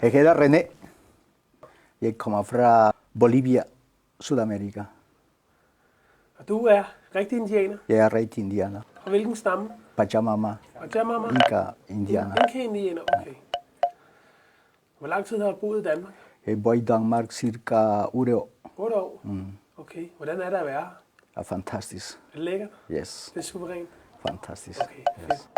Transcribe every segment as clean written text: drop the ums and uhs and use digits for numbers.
Jeg hedder René. Jeg kommer fra Bolivia, Sydamerika. Og du er rigtig indianer? Jeg er rigtig indianer. Og hvilken stamme? Pachamama. Pachamama? Inka indianer. Inka-indianer, okay. Hvor lang tid har du boet i Danmark? Jeg bor i Danmark cirka 8 år. 8 år? Okay. Hvordan er det at være her? Det er fantastisk. Er det lækkert? Yes. Det er suverænt? Fantastisk. Okay, fedt.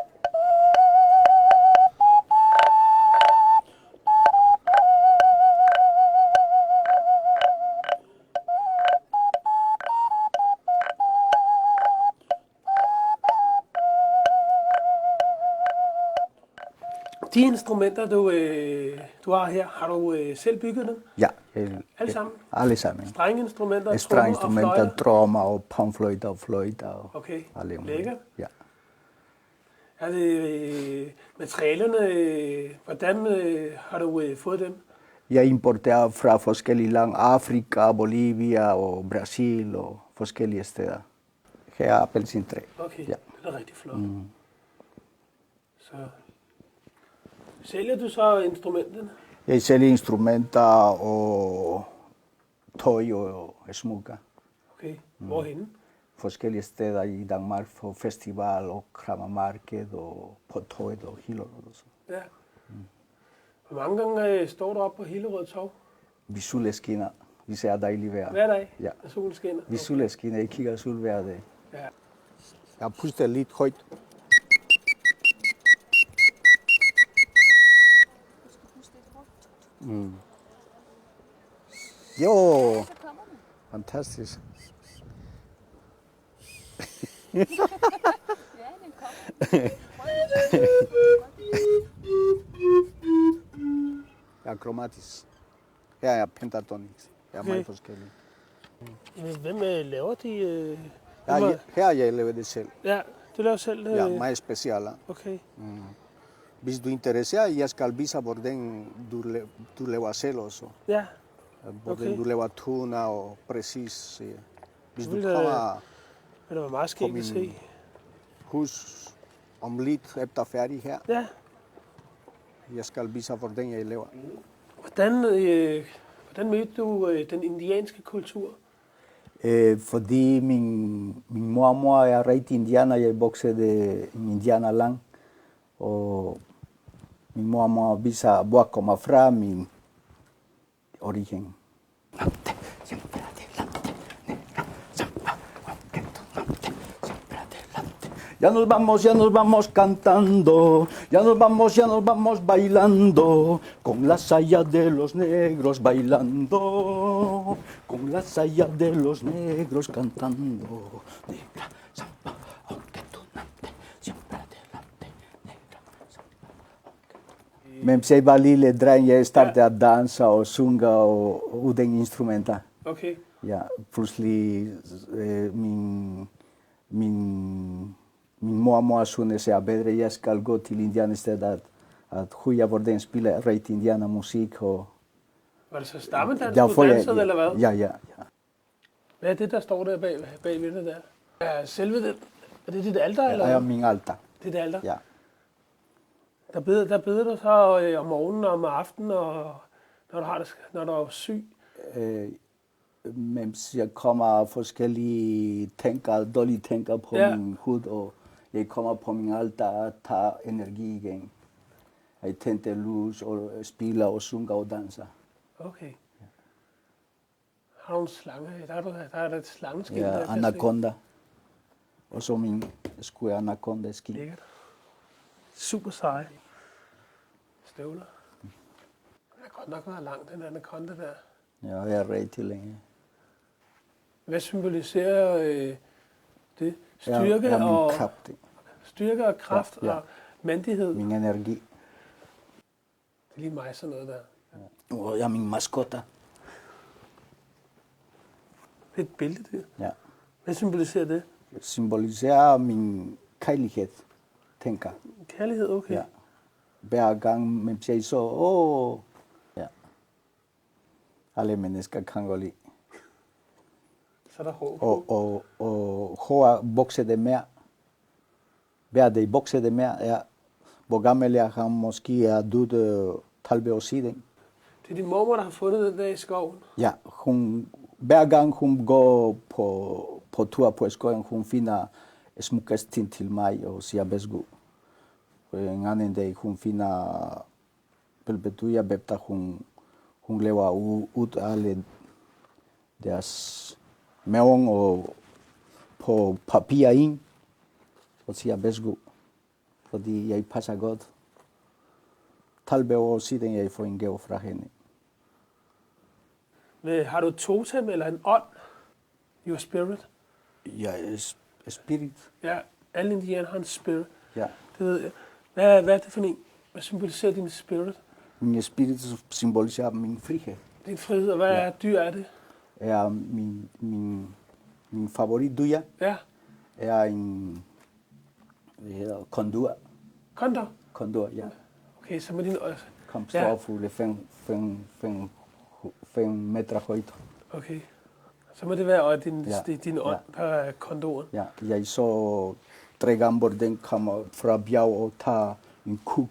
De instrumenter, du har her, har du selv bygget dem? Ja. Alle sammen? Alle sammen. Strengeinstrumenter, Strengeinstrumenter, trommer og trommer og panfløjter og fløjter. Og okay, alle mulige. lækkert. Ja. Er det materialerne, hvordan har du fået dem? Jeg importerer fra forskellige lande. Afrika, Bolivia og Brasil og forskellige steder. Her er appelsintræ. Okay, ja. Det er rigtig flot. Så sælger du så instrumenterne? Jeg sælger instrumenter og tøj og smykker. Okay, hvorhenne? Forskellige steder i Danmark på festival og krammermarked og på tøjet og Hillerød og så. Ja. Hvor mange gange står du op på Hillerød Torv? Vi solen skinner. Vi ser dejligt vejr. Hver dag? Ja. Og solen skinner? Vi solen skinner. Jeg kigger sol hver dag. Ja. Jeg puster lidt højt. Jo, fantastisk. Ja, den kommer. Jeg er kromatisk. Her er pentatonisk. Jeg er Okay. meget forskellig. Hvem laver de? Her jeg laver det selv. Ja, du laver selv? Ja, meget specielt. Okay. Hvis du er interesseret, jeg skal vise, hvordan du laver selv også. Ja. Hvordan du laver toner og præcis. Hvis du Vil kommer det være meget på skægt at min se. hus om lidt efter færdig her, Ja. jeg skal vise, hvordan jeg laver. Hvordan mødte du den indianske kultur? Fordi min mormor er rigtig indianer. Jeg voksede i indianerland. Og min mormor viser, hvor kommer fra min origen. Ya nos vamos cantando, ya nos vamos bailando, con la saya de los negros bailando, con la saya de los negros cantando. Negra, samba, aunque tú nante, siempre adelante, negra, samba, aunque tú nante. Mens jeg var lille dreng, jeg startede at danse og synge og uden instrumenter. Okay. Ja, pludselig min mormor synes jeg bedre, jeg skal gå til indianerstedet, at høre hvordan spiller rigtig indianermusik. Og Var det så stammedans, du dansede, eller hvad? Ja. Hvad er det, der står der bag ved det der? Er selve det, er det dit alter, eller? Det er min alter. Det er dit alter? Ja. Der beder du så om morgenen og om aftenen, og når du er syg? Mens jeg kommer forskellige dårlige tænker på min hud, og jeg kommer på min alter og tager energi igen. Jeg tænder lys og spiller og synger og danser. Okay. Ja. Har du en slange? Der er et slangeskilt. Ja, anaconda. Og så min sko er anaconda-skilt. Lækkert. Super seje støvler. Den har godt nok været lang, den anaconda der. Ja, jeg er rigtig længe. Hvad symboliserer det? Styrke og kraft og mandighed. Min energi. Det er lige mig sådan noget der. Ja. Og jeg er min maskotter. Det er et billede der. Ja. Hvad symboliserer det? Det symboliserer min kærlighed, tænker. Kærlighed, okay. Ja. Hver gang, mens jeg så, ja. Alle mennesker kan godt lide. Så er der hår. Og hår vokser det mere. Hver dag vokser det mere. Ja. Hvor gammel jeg har måske er død 30 år siden. Det er din mormor, der har fundet den der i skoven. Ja, hver gang hun går på tur på skoven, hun finder smukke ting til mig og siger værsgo. En anden dag, hun finder Pelpetuya Bepta, hun laver ud af alle deres maven og på papir ind og siger værsgo. Fordi jeg passer godt. 30 år siden, jeg får en gave fra hende. Har du et totem eller en ånd? Your spirit? Ja, spirit. Ja, alle indianer har en spirit. Ja. Det ved jeg. Hvad er det for en? Hvad symboliserer din spirit? Min spirit symboliserer min frihed. Din frihed, og hvad er dyr er det? Er min favoritdyr Ja. er en kondor. Kondor? Kondor, ja. Okay, så med din... Kom storfugle 5 meter højt. Okay. Så må det være din ånd på kondoren. Ja, jeg så 3 gange, hvor den kommer fra bjerg og tager en kuk.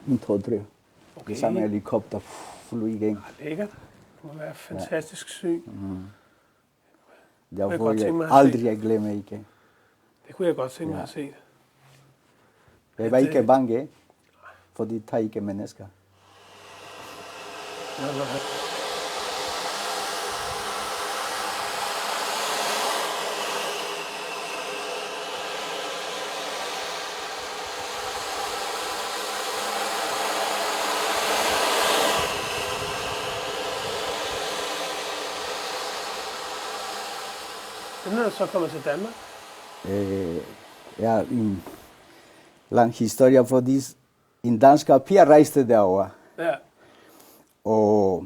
En 2-3. Okay. Samme helikopter flyver igen. Lækkert. Det må være fantastisk syn. Derfor jeg aldrig glemmer ikke. Det kunne jeg godt tænke mig at se. Jeg var ikke bange, for de tager ikke mennesker. Hvordan er du så kommet til Danmark? Ja, en lang historie, fordi en dansk pige rejste derover. Ja. Og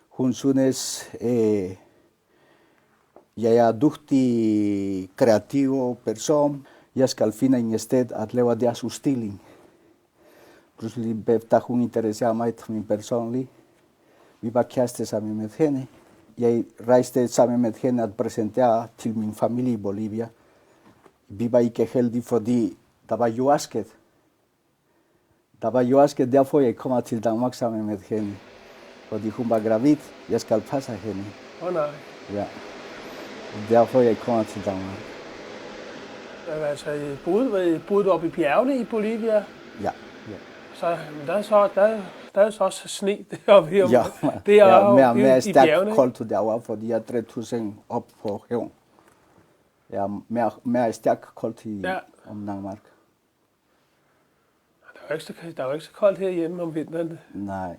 hun synes, jeg er dygtig, kreativ person. Jeg skal finde en sted at lave deres udstilling. Pludselig efter hun interesserer mig til min personlig. Vi var kærester sammen med hende. Jeg rejste sammen med hende at præsentere til min familie i Bolivia. Vi var ikke heldige, fordi der var jordskælv. Der var jordskælv, derfor jeg kommer til Danmark sammen med hende. Fordi hun var gravid, jeg skal passe hende. Nej. Ja. Derfor jeg kommer til Danmark. Altså, boede du oppe i bjergene i Bolivia? Ja. Så der er så også sne deroppe i mere i bjergene. koldt derovre, fordi jeg er 3.000 op på haven. Ja, mere stærkt koldt om Danmark. Der er jo ikke så koldt herhjemme om vinteren. Nej.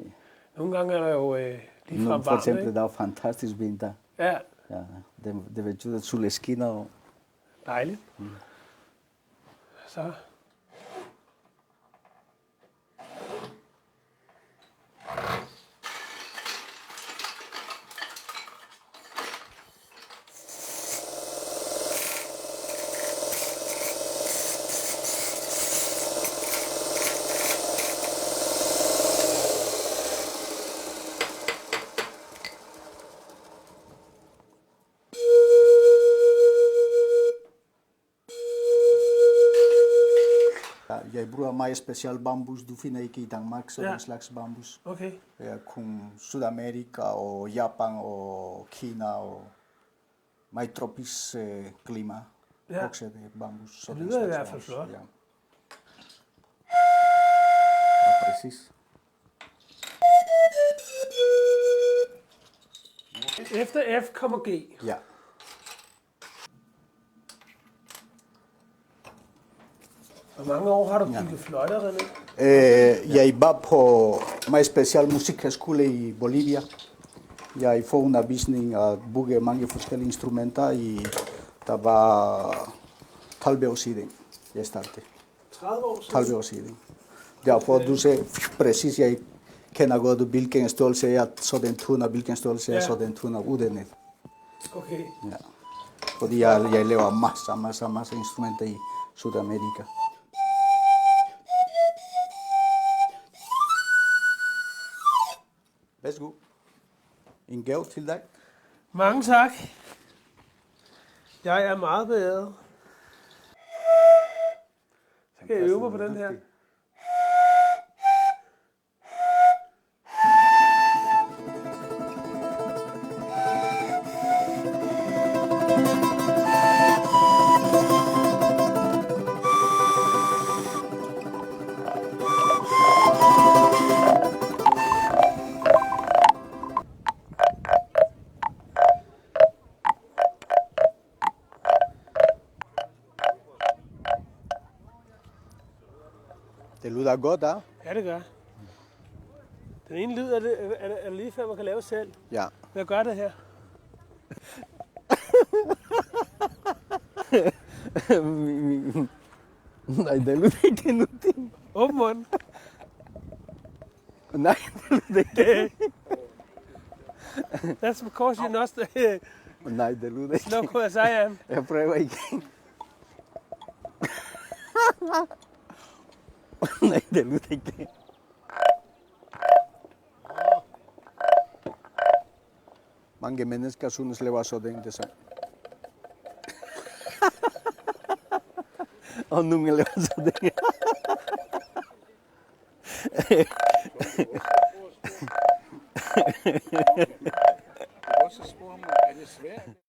Nogle gange er der jo ligefrem varmt. For eksempel, der er fantastisk vinter. Ja. Ja, det betyder, at solen skinner. Og... Dejligt. Så. Jeg bruger meget special bambus. Du finder ikke i Danmark sådan en slags bambus. Okay. Kun Sydamerika og Japan og Kina og meget tropisk klima. Også det bambus. Det lyder i hvert fald flot. Ja. Ja, præcis. Efter F kommer G. Ja. Hvor mange år har du bygget fløjter, René? Jeg var på meget special musikskole i Bolivia. Jeg får undervisning at bygge mange forskellige instrumenter. Der var 30 år siden, jeg startede. 30 år siden? 30 år siden. Derfor du ser præcis, jeg kender godt, hvilken størrelse er sådan tuner, hvilken størrelse er sådan tuner uden. Okay. Ja. Fordi jeg laver masser instrumenter i Sydamerika. Værsgo. En gave til dig. Mange tak. Jeg er meget beæret. Så kan jeg øve mig på den her. lyder godt, ja? Ja, det gør. Den ene lyd er det lige før, man kan lave selv. Ja. Hvad gør det her? Nej, det lyder ikke noget. Åben munden. Nej, det lyder ikke. That's because you're not Nej, det lyder ikke. slow as I am. Jeg prøver ikke. Nej, det lyder ikke. Mange mennesker synes lever sådan, det så. Og nogle lever sådan. Også spurgte mig, er det svært?